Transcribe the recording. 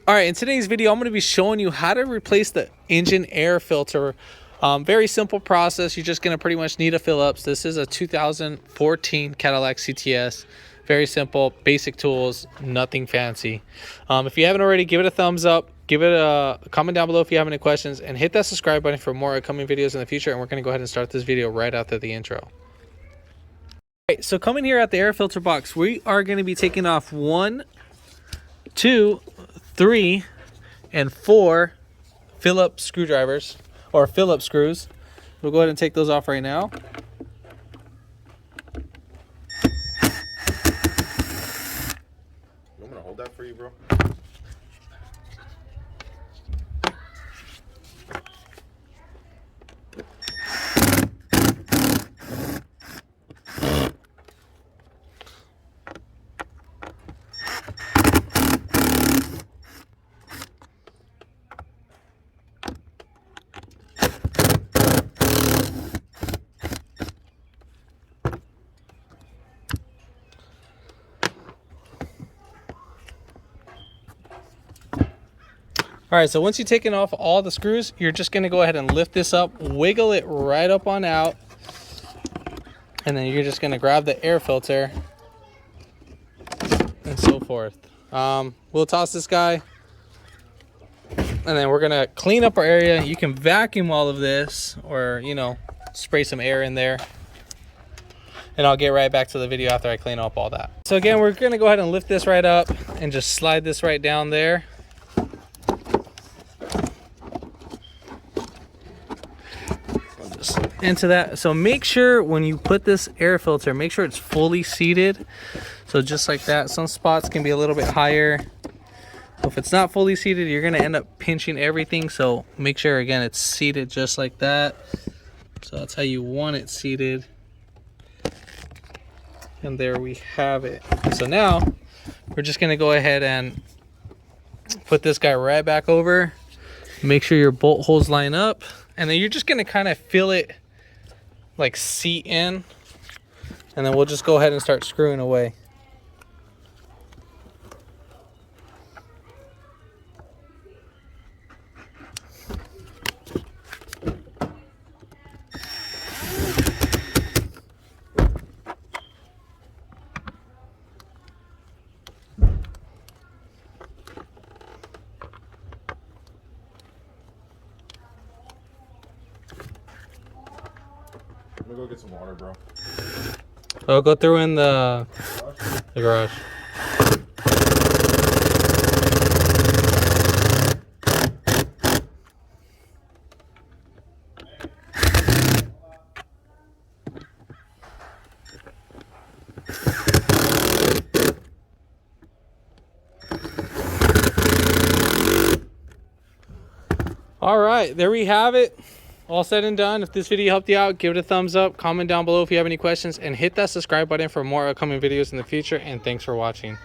All right, in today's video, I'm going to be showing you how to replace the engine air filter. Very simple process. You're just going to pretty much need a Phillips. This is a 2014 Cadillac CTS. Very simple, basic tools, nothing fancy. If you haven't already, give it a thumbs up. Give it a comment down below if you have any questions, and hit that subscribe button for more upcoming videos in the future. And we're going to go ahead and start this video right after the intro. All right, so coming here at the air filter box, we are going to be taking off 1, 2, 3, and 4 Phillips screwdrivers, or Phillips screws. We'll go ahead and take those off right now. You want me to hold that for you, bro? All right, so once you've taken off all the screws, you're just gonna go ahead and lift this up, wiggle it right up on out, and then you're just gonna grab the air filter and so forth. We'll toss this guy, and then we're gonna clean up our area. You can vacuum all of this, or spray some air in there, and I'll get right back to the video after I clean up all that. So again, we're gonna go ahead and lift this right up and just slide this right down there. Into that. So make sure when you put this air filter, make sure it's fully seated. So just like that. Some spots can be a little bit higher. If it's not fully seated, you're going to end up pinching everything. So make sure, again, it's seated just like that. So that's how you want it seated. And there we have it. So now we're just going to go ahead and put this guy right back over. Make sure your bolt holes line up. And then you're just going to kind of feel it like seat in, and then we'll just go ahead and start screwing away. I'm gonna go get some water, bro. I'll go through in the garage. All right, there we have it. All said and done. If this video helped you out, give it a thumbs up, comment down below if you have any questions, and hit that subscribe button for more upcoming videos in the future. And thanks for watching.